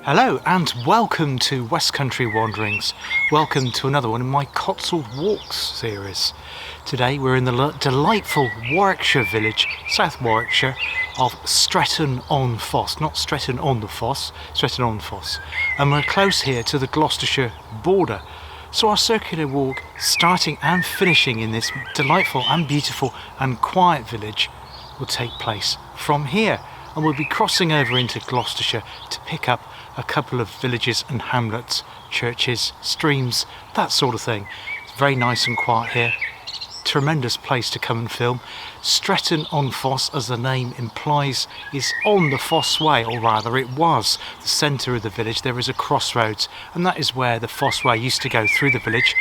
Hello and welcome to West Country Wanderings. Welcome to another one in my Cotswold Walks series. Today we're in the delightful Warwickshire village, South Warwickshire, of Stretton-on-Fosse, not Stretton-on-the-Fosse, Stretton-on-Fosse. And we're close here to the Gloucestershire border. So our circular walk, starting and finishing in this delightful and beautiful and quiet village, will take place from here. And we'll be crossing over into Gloucestershire to pick up a couple of villages and hamlets, churches, streams, that sort of thing. It's very nice and quiet here. Tremendous place to come and film. Stretton-on-Fosse, as the name implies, is on the Foss Way, or rather it was the centre of the village. There is a crossroads, and that is where the Foss Way used to go through the village.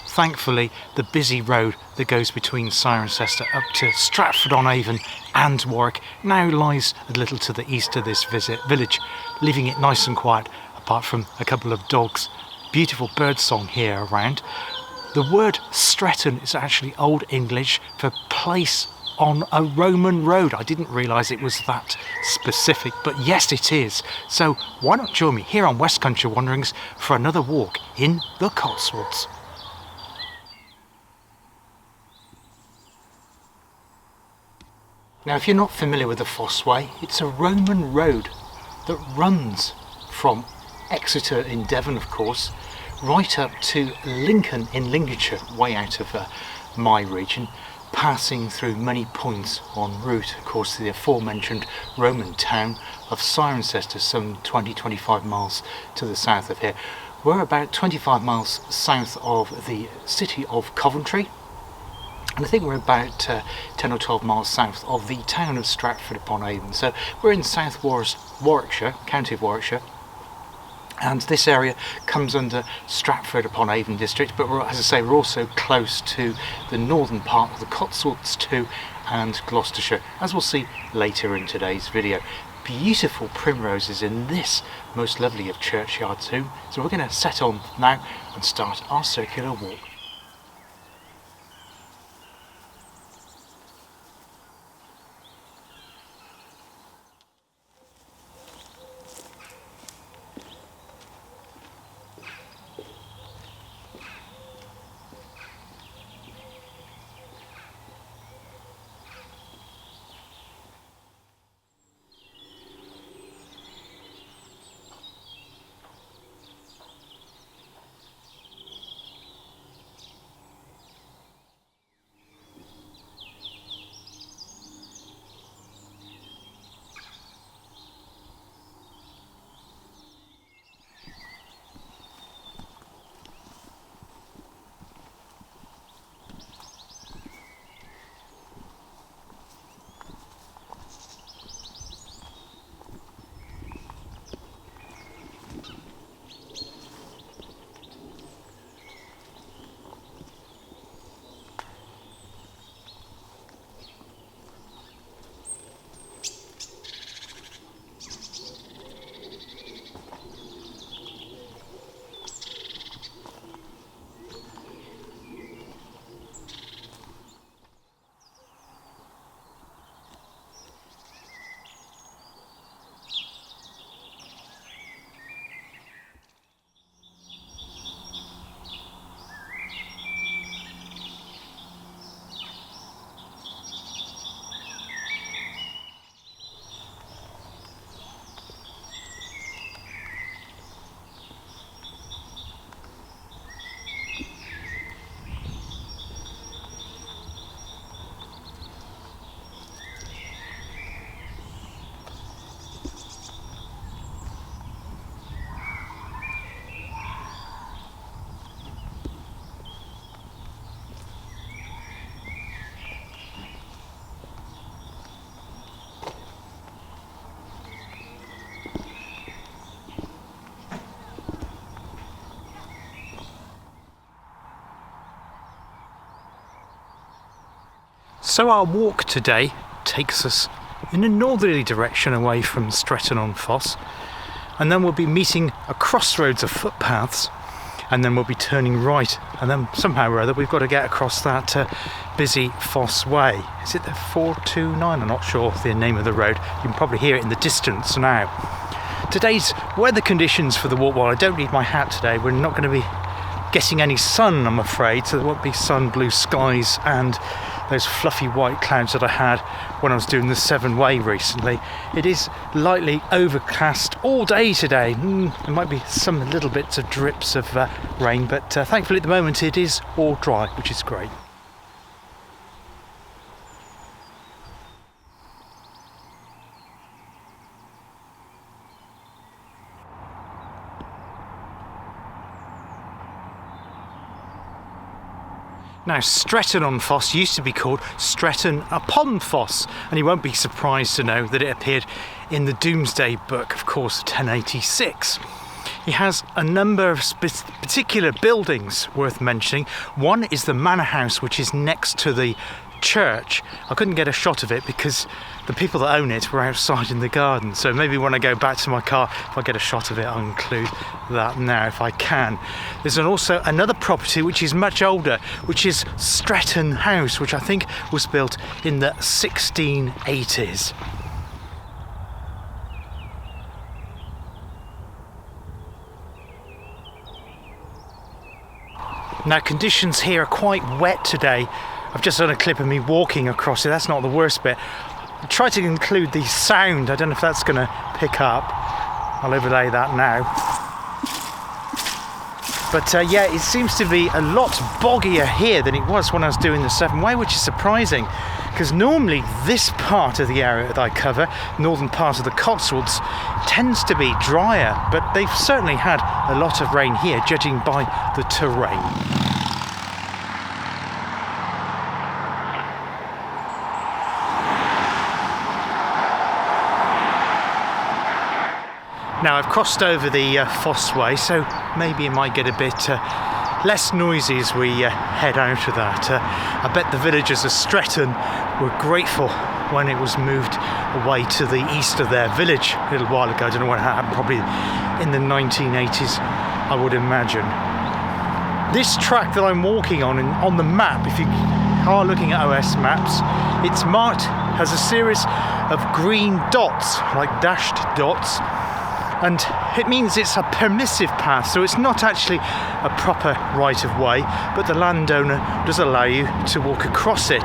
Thankfully, the busy road that goes between Cirencester up to Stratford-on-Avon and Warwick now lies a little to the east of this village, leaving it nice and quiet, apart from a couple of dogs. Beautiful bird song here around. The word Stretton is actually Old English for place on a Roman road. I didn't realise it was that specific, but yes it is. So why not join me here on West Country Wanderings for another walk in the Cotswolds. Now, if you're not familiar with the Foss Way, it's a Roman road that runs from Exeter in Devon, of course, right up to Lincoln in Lincolnshire, way out of my region, passing through many points en route, of course, to the aforementioned Roman town of Cirencester, some 20-25 miles to the south of here. We're about 25 miles south of the city of Coventry, and I think we're about 10 or 12 miles south of the town of Stratford-upon-Avon. So we're in South Warwickshire, county of Warwickshire, and this area comes under Stratford-upon-Avon district, but we're, as I say, we're also close to the northern part of the Cotswolds too, and Gloucestershire, as we'll see later in today's video. Beautiful primroses in this most lovely of churchyards too. So we're going to set on now and start our circular walk. So our walk today takes us in a northerly direction away from Stretton-on-Fosse, and then we'll be meeting a crossroads of footpaths, and then we'll be turning right, and then somehow or other we've got to get across that busy Foss Way. Is it the 429? I'm not sure the name of the road. You can probably hear it in the distance now. Today's weather conditions for the walk, well, I don't need my hat today, we're not going to be getting any sun, I'm afraid, so there won't be sun, blue skies and those fluffy white clouds that I had when I was doing the 7-way recently. It is lightly overcast all day today. There might be some little bits of drips of rain, but thankfully at the moment it is all dry, which is great. Now, Stretton-on-Fosse used to be called Stretton-upon-Fosse, and you won't be surprised to know that it appeared in the Domesday Book, of course, 1086. It has a number of particular buildings worth mentioning. One is the manor house, which is next to the church. I couldn't get a shot of it because the people that own it were outside in the garden, so maybe when I go back to my car, if I get a shot of it, I'll include that now if I can. There's also another property which is much older, which is Stretton House, which I think was built in the 1680s. Now, conditions here are quite wet today. I've just done a clip of me walking across it. That's not the worst bit. I tried to include the sound. I don't know if that's going to pick up. I'll overlay that now. But yeah, it seems to be a lot boggier here than it was when I was doing the 7-way, which is surprising, because normally this part of the area that I cover, northern part of the Cotswolds, tends to be drier, but they've certainly had a lot of rain here, judging by the terrain. Now, I've crossed over the Foss way, so maybe it might get a bit less noisy as we head out of that. I bet the villagers of Stretton were grateful when it was moved away to the east of their village a little while ago. I don't know when it happened, probably in the 1980s, I would imagine. This track that I'm walking on the map, if you are looking at OS maps, it's marked as a series of green dots, like dashed dots. And it means it's a permissive path, so it's not actually a proper right of way, but the landowner does allow you to walk across it.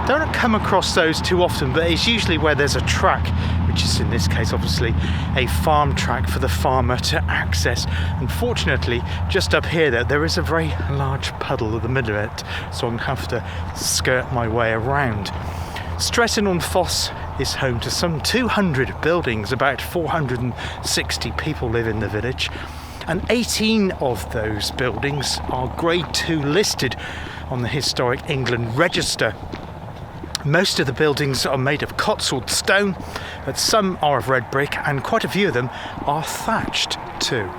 Don't come across those too often, but it's usually where there's a track, which is in this case obviously a farm track for the farmer to access. Unfortunately, just up here there is a very large puddle in the middle of it, so I'm going to have to skirt my way around. Stretton-on-Fosse is home to some 200 buildings. About 460 people live in the village, and 18 of those buildings are Grade 2 listed on the Historic England Register. Most of the buildings are made of Cotswold stone, but some are of red brick, and quite a few of them are thatched too.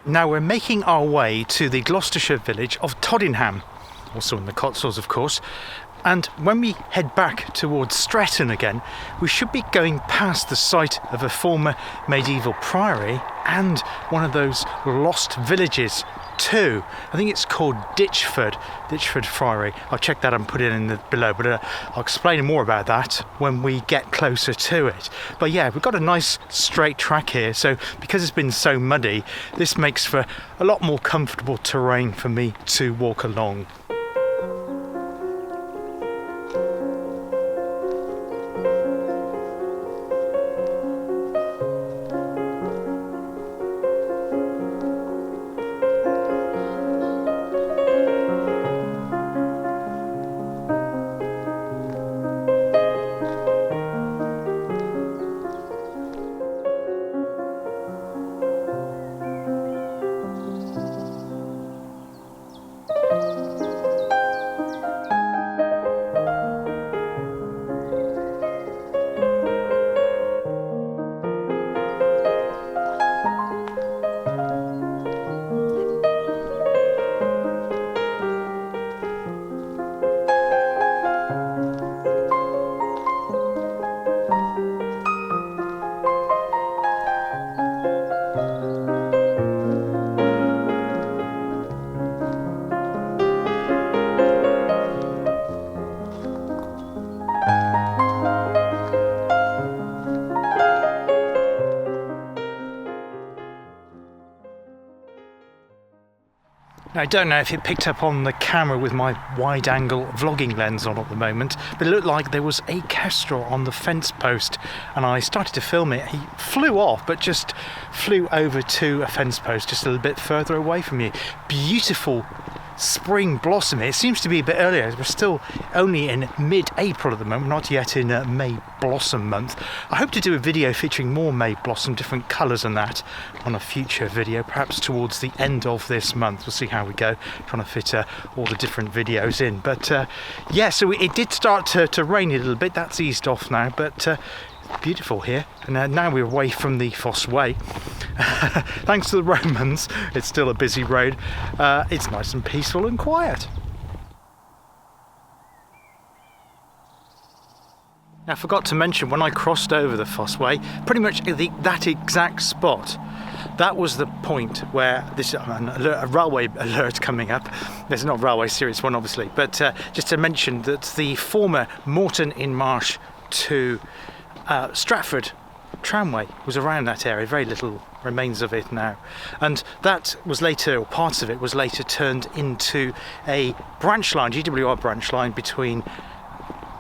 Now we're making our way to the Gloucestershire village of Todenham, also in the Cotswolds of course, and when we head back towards Stretton again, we should be going past the site of a former medieval priory and one of those lost villages too. I think it's called Ditchford Priory. I'll check that and put it in below, but I'll explain more about that when we get closer to it. But yeah, we've got a nice straight track here, so because it's been so muddy, this makes for a lot more comfortable terrain for me to walk along. I don't know if it picked up on the camera with my wide-angle vlogging lens on at the moment, but it looked like there was a kestrel on the fence post, and I started to film it. He flew off, but just flew over to a fence post just a little bit further away from you. Beautiful spring blossom. It seems to be a bit earlier. We're still only in mid-April at the moment, not yet in May blossom month. I hope to do a video featuring more May blossom, different colours and that, on a future video, perhaps towards the end of this month. We'll see how we go, trying to fit all the different videos in. But yeah, so it did start to rain a little bit. That's eased off now, but beautiful here, and now we're away from the Foss Way. Thanks to the Romans, it's still a busy road. It's nice and peaceful and quiet. Now, I forgot to mention, when I crossed over the Foss Way, pretty much that exact spot, that was the point where this a railway alert coming up. There's not railway, serious one obviously, but just to mention that the former Moreton-in-Marsh to Stratford tramway was around that area. Very little remains of it now, and that was later, or parts of it was later, turned into a branch line, GWR branch line, between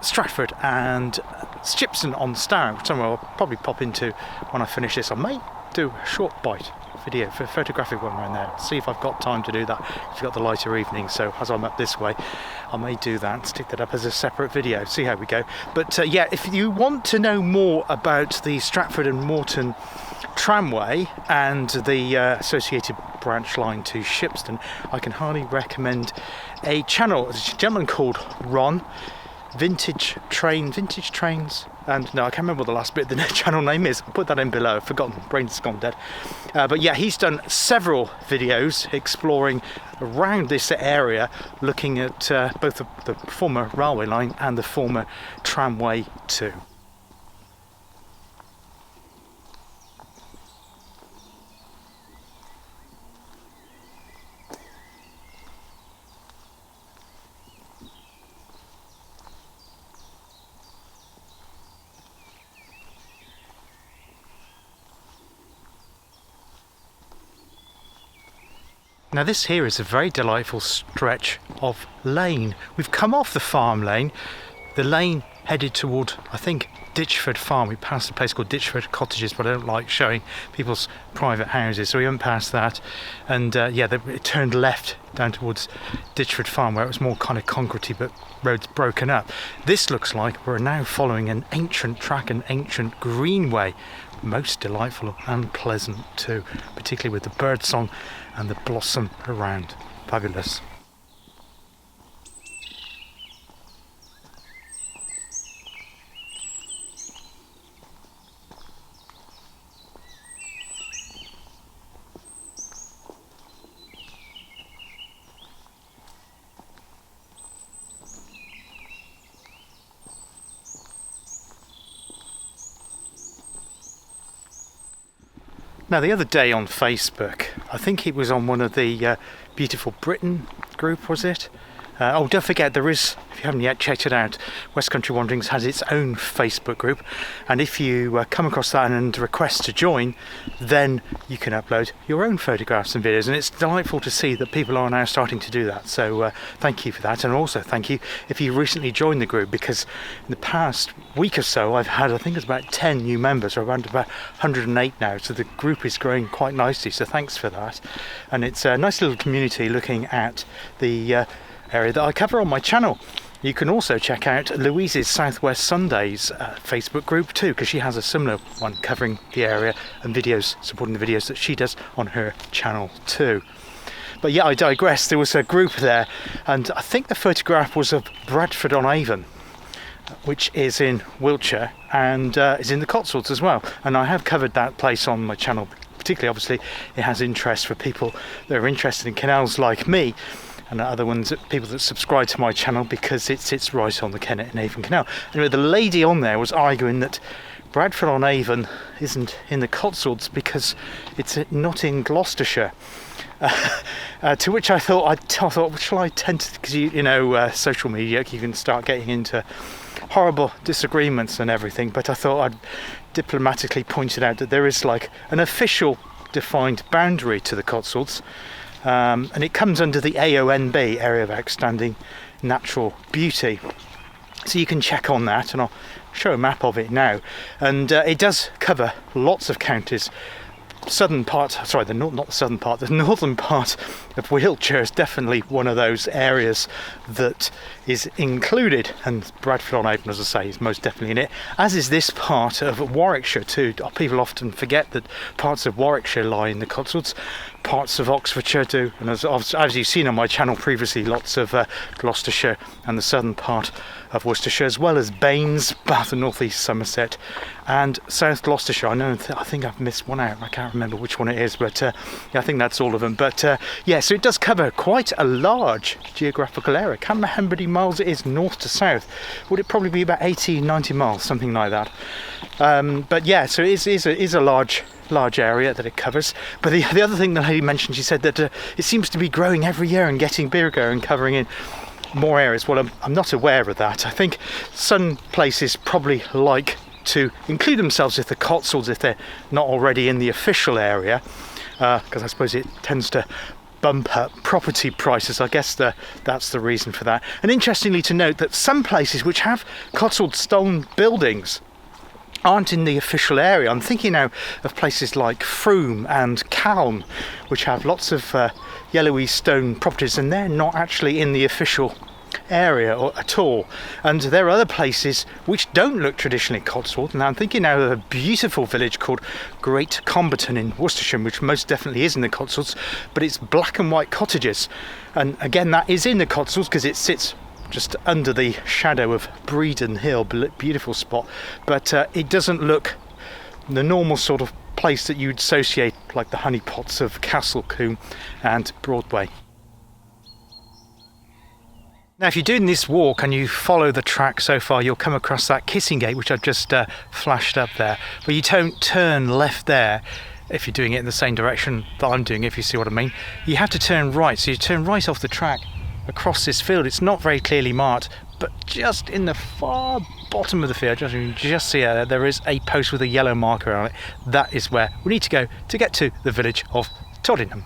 Stratford and Stretton-on-Fosse, which somewhere I'll probably pop into when I finish this. I may do a short bite video, for a photographic one around there, see if I've got time to do that. It's got the lighter evening, so as I'm up this way I may do that and stick that up as a separate video, see how we go. But yeah, if you want to know more about the Stratford and Moreton tramway and the associated branch line to Shipston, I can highly recommend a channel. There's a gentleman called Ron, Vintage Trains, and no, I can't remember what the last bit of the channel name is. I'll put that in below, I've forgotten, brain's gone dead. But yeah, he's done several videos exploring around this area, looking at both the former railway line and the former tramway too. Now this here is a very delightful stretch of lane. We've come off the farm lane, the lane headed toward, I think, Ditchford Farm. We passed a place called Ditchford Cottages, but I don't like showing people's private houses, so we went past that, and yeah, it turned left down towards Ditchford Farm, where it was more kind of concretey, but roads broken up. This looks like we're now following an ancient track, an ancient greenway. Most delightful and pleasant too, particularly with the birdsong and the blossom around. Fabulous. Now the other day on Facebook, I think it was on one of the Beautiful Britain group, was it? Oh, don't forget, there is, if you haven't yet checked it out, West Country Wanderings has its own Facebook group, and if you come across that and request to join, then you can upload your own photographs and videos, and it's delightful to see that people are now starting to do that. So thank you for that, and also thank you if you recently joined the group, because in the past week or so I've had, I think it's about 10 new members, or around about 108 now, so the group is growing quite nicely, so thanks for that. And it's a nice little community looking at the area that I cover on my channel. You can also check out Louise's Southwest Sundays Facebook group too, because she has a similar one covering the area and videos, supporting the videos that she does on her channel too. But yeah, I digress. There was a group there, and I think the photograph was of Stratford-upon-Avon, which is in Wiltshire and is in the Cotswolds as well, and I have covered that place on my channel. Particularly, obviously, it has interest for people that are interested in canals like me, and other ones, people that subscribe to my channel, because it sits right on the Kennet and Avon Canal. Anyway, the lady on there was arguing that Stratford-on-Avon isn't in the Cotswolds because it's not in Gloucestershire. To which I thought, shall I tend to, because you know, social media, you can start getting into horrible disagreements and everything, but I thought I'd diplomatically pointed out that there is like an official defined boundary to the Cotswolds, and it comes under the AONB, Area of Outstanding Natural Beauty. So you can check on that, and I'll show a map of it now. And it does cover lots of counties. Southern part, sorry, not the southern part, the northern part of Wiltshire is definitely one of those areas that is included, and Stratford-upon-Avon, as I say, is most definitely in it, as is this part of Warwickshire too. People often forget that parts of Warwickshire lie in the Cotswolds, parts of Oxfordshire do, and as you've seen on my channel previously, lots of Gloucestershire and the southern part of Worcestershire, as well as Baines, Bath and North East Somerset, and South Gloucestershire. I think I've missed one out. I can't remember which one it is, but yeah, I think that's all of them. But yeah, so it does cover quite a large geographical area. Can't remember how many miles it is north to south. Would it probably be about 80, 90 miles, something like that? But yeah, so it is a large area that it covers. But the other thing the lady mentioned, she said that it seems to be growing every year and getting bigger and covering in more areas. Well, I'm not aware of that. I think some places probably like to include themselves with the Cotswolds if they're not already in the official area, because I suppose it tends to bump up property prices. I guess that's the reason for that. And interestingly to note that some places which have Cotswold stone buildings aren't in the official area. I'm thinking now of places like Frome and Calne, which have lots of yellowy stone properties, and they're not actually in the official area at all. And there are other places which don't look traditionally Cotswold. Now I'm thinking now of a beautiful village called Great Comberton in Worcestershire, which most definitely is in the Cotswolds, but it's black and white cottages, and again that is in the Cotswolds because it sits just under the shadow of Bredon Hill, beautiful spot, but it doesn't look the normal sort of place that you'd associate like the honeypots of Castle Combe and Broadway. Now if you're doing this walk and you follow the track so far, you'll come across that kissing gate which I've just flashed up there, but you don't turn left there if you're doing it in the same direction that I'm doing, if you see what I mean. You have to turn right, so you turn right off the track across this field. It's not very clearly marked, but just in the far bottom of the field, just see there is a post with a yellow marker on it. That is where we need to go to get to the village of Todenham.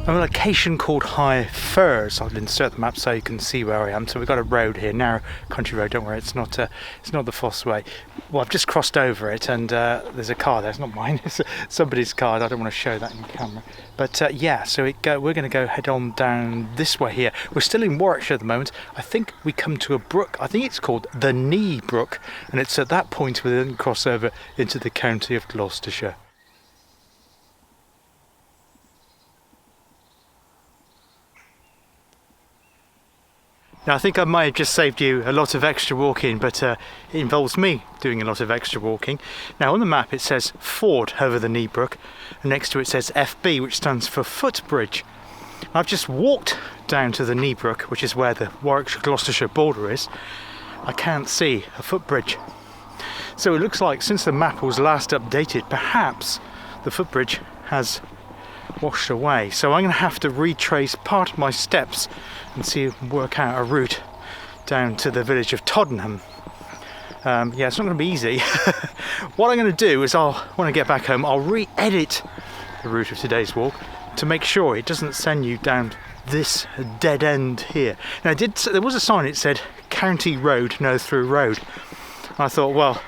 A location called High Firs. I'll insert the map so you can see where I am. So we've got a road here, narrow country road. Don't worry, it's not the Foss way. Well, I've just crossed over it, and there's a car there. It's not mine. It's somebody's car. I don't want to show that in camera. But yeah, so we're going to go head on down this way here. We're still in Warwickshire at the moment. I think we come to a brook. I think it's called the Knee Brook, and it's at that point we then cross over into the county of Gloucestershire. Now I think I might have just saved you a lot of extra walking, but it involves me doing a lot of extra walking. Now on the map it says Ford over the Knee Brook, and next to it says FB, which stands for footbridge. I've just walked down to the Knee Brook, which is where the Warwickshire-Gloucestershire border is. I can't see a footbridge. So it looks like since the map was last updated, perhaps the footbridge has washed away. So I'm going to have to retrace part of my steps and work out a route down to the village of Todenham. Yeah, it's not going to be easy. What I'm going to do is when I get back home, I'll re-edit the route of today's walk to make sure it doesn't send you down this dead end here. Now, there was a sign, it said County Road, no through road. I thought, well,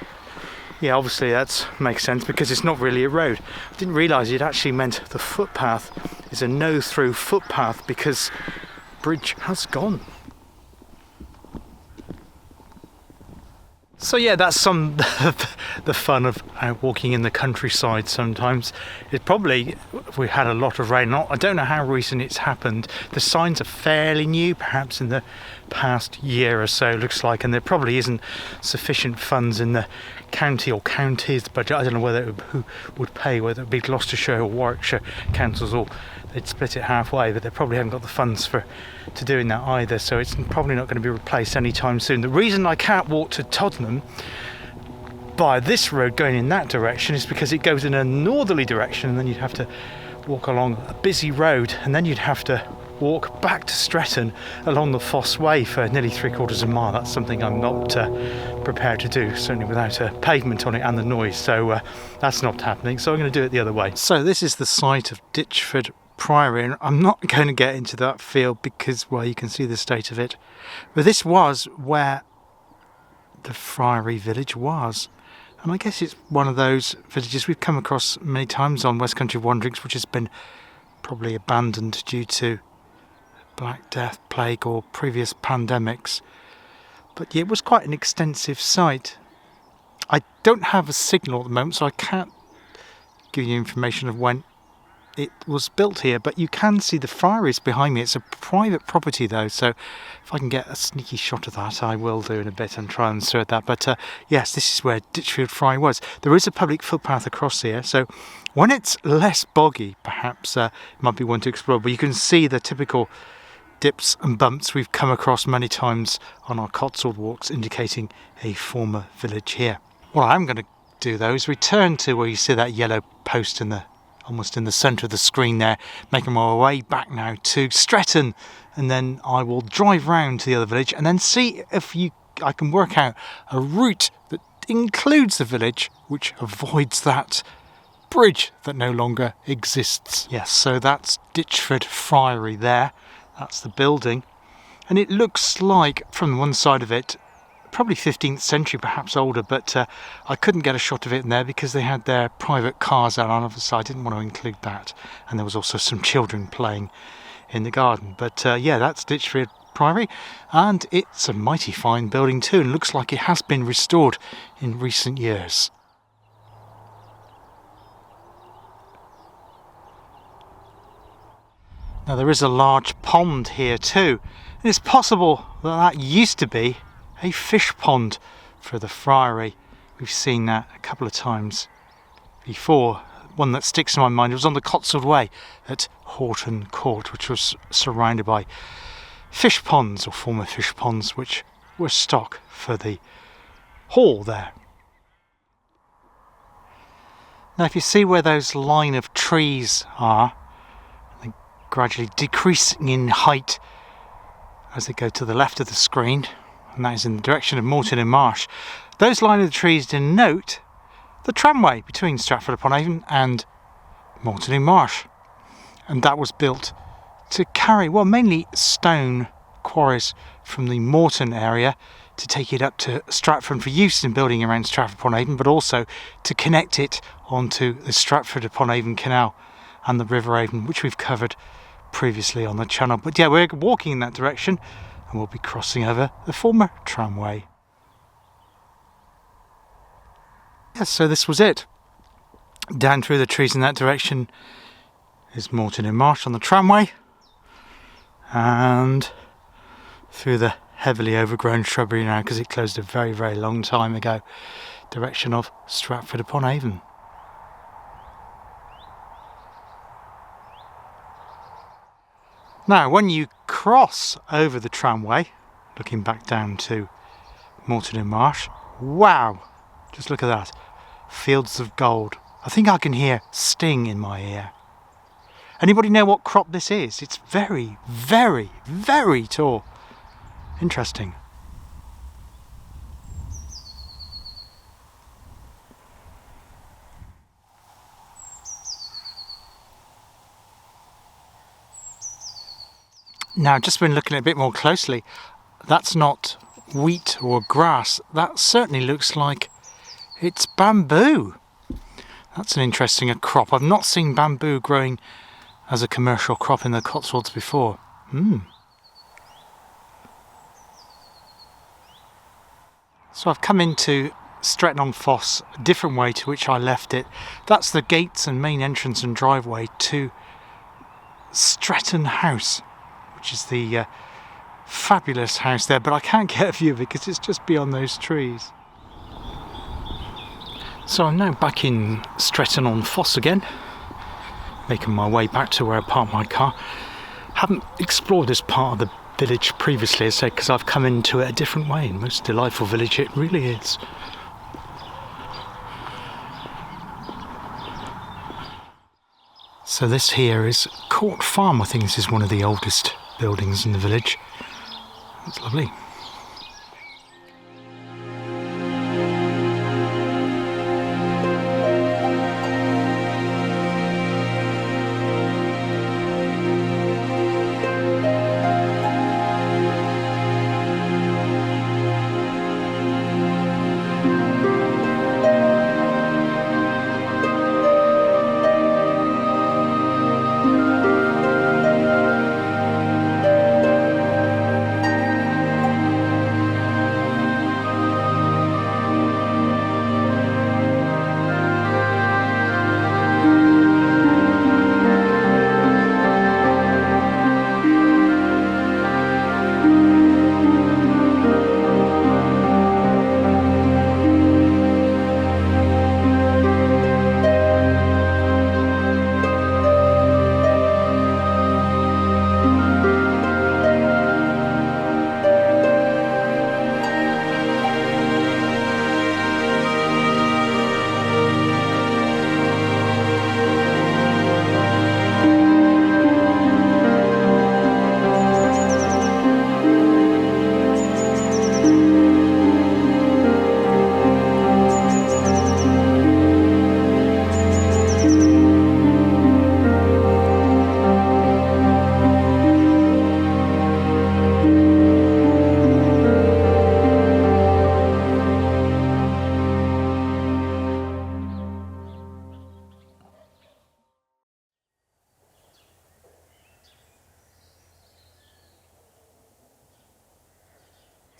yeah, obviously that makes sense because it's not really a road. I didn't realise it actually meant the footpath is a no through footpath because bridge has gone. So yeah, that's some the fun of walking in the countryside sometimes. It probably, if we had a lot of rain, I don't know how recent it's happened. The signs are fairly new, perhaps in the past year or so, looks like, and there probably isn't sufficient funds in the county or counties budget. I don't know who would pay, whether it be Gloucestershire or Warwickshire councils, or they'd split it halfway, but they probably haven't got the funds to doing that either, so it's probably not going to be replaced anytime soon. The reason I can't walk to Todenham by this road going in that direction is because it goes in a northerly direction, and then you'd have to walk along a busy road, and then you'd have to walk back to Stretton along the Foss way for nearly 3/4 of a mile. That's something I'm not prepared to do, certainly without a pavement on it and the noise, so that's not happening, so I'm going to do it the other way. So this is the site of Ditchford Priory, and I'm not going to get into that field because, well, you can see the state of it, but this was where the Priory village was, and I guess it's one of those villages we've come across many times on West Country Wanderings, which has been probably abandoned due to Black Death, plague or previous pandemics, but yeah, it was quite an extensive site. I don't have a signal at the moment, so I can't give you information of when it was built here, but you can see the friaries behind me. It's a private property though, so if I can get a sneaky shot of that, I will do in a bit and try and insert that. But yes, this is where Ditchfield Priory was. There is a public footpath across here, so when it's less boggy, perhaps it might be one to explore, but you can see the typical dips and bumps we've come across many times on our Cotswold walks, indicating a former village here. What I'm going to do though is return to where you see that yellow post almost in the centre of the screen there, making my way back now to Stretton, and then I will drive round to the other village and then see if I can work out a route that includes the village which avoids that bridge that no longer exists. Yes, so that's Ditchford Priory there. That's the building, and it looks like from one side of it probably 15th century, perhaps older, but I couldn't get a shot of it in there because they had their private cars out on the other side. I didn't want to include that, and there was also some children playing in the garden. But yeah, that's Ditchford Priory, and it's a mighty fine building too, and looks like it has been restored in recent years. Now there is a large pond here too, and it's possible that used to be a fish pond for the Priory. We've seen that a couple of times before. One that sticks in my mind, it was on the Cotswold Way at Horton Court, which was surrounded by fish ponds, or former fish ponds, which were stock for the hall there. Now if you see where those line of trees are, they're gradually decreasing in height as they go to the left of the screen, and that is in the direction of Moreton-in-Marsh. Those line of trees denote the tramway between Stratford-upon-Avon and Moreton-in-Marsh, and that was built to carry, well, mainly stone quarries from the Moreton area to take it up to Stratford for use in building around Stratford-upon-Avon, but also to connect it onto the Stratford-upon-Avon Canal and the River Avon, which we've covered previously on the channel. But yeah, we're walking in that direction, and we'll be crossing over the former tramway. Yes, so this was it. Down through the trees in that direction is Moreton-in-Marsh on the tramway, and through the heavily overgrown shrubbery now, because it closed a very, very long time ago, direction of Stratford-upon-Avon. Now, when you cross over the tramway, looking back down to Moreton-in-Marsh, wow, just look at that, fields of gold. I think I can hear sting in my ear. Anybody know what crop this is? It's very, very, very tall. Interesting. Now, I've just been looking at it a bit more closely. That's not wheat or grass. That certainly looks like it's bamboo. That's an interesting crop. I've not seen bamboo growing as a commercial crop in the Cotswolds before. So I've come into Stretton-on-Fosse, a different way to which I left it. That's the gates and main entrance and driveway to Stretton House, which is the fabulous house there, but I can't get a view of it because it's just beyond those trees. So I'm now back in Stretton-on-Fosse again, making my way back to where I parked my car. Haven't explored this part of the village previously, as I said, because I've come into it a different way. Most delightful village it really is. So this here is Court Farm. I think this is one of the oldest buildings in the village. That's lovely.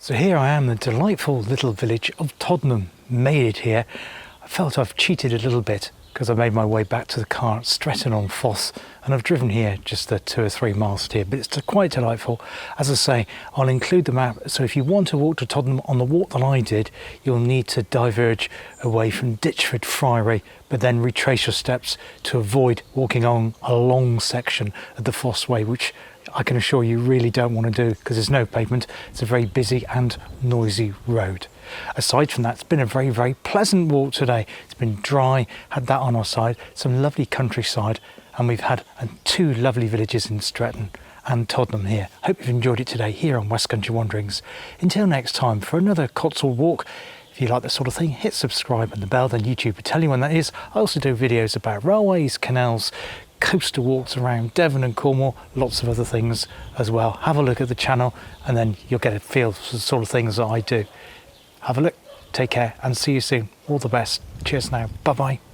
So here I am, the delightful little village of Todenham. Made it here. I felt I've cheated a little bit because I made my way back to the car at Stretton-on-Fosse, and I've driven here just the 2 or 3 miles here, but it's quite delightful. As I say, I'll include the map, so if you want to walk to Todenham on the walk that I did, you'll need to diverge away from Ditchford Priory, but then retrace your steps to avoid walking on a long section of the Foss Way, which I can assure you really don't want to do because there's no pavement. It's a very busy and noisy road. Aside from that, it's been a very, very pleasant walk today. It's been dry, had that on our side, some lovely countryside, and we've had 2 lovely villages in Stretton and Todenham here. Hope you've enjoyed it today here on West Country Wanderings. Until next time, for another Cotswold walk, if you like that sort of thing, hit subscribe and the bell, then YouTube will tell you when that is. I also do videos about railways, canals, coastal walks around Devon and Cornwall, lots of other things as well. Have a look at the channel and then you'll get a feel for the sort of things that I do. Have a look, take care and see you soon. All the best. Cheers now. Bye bye.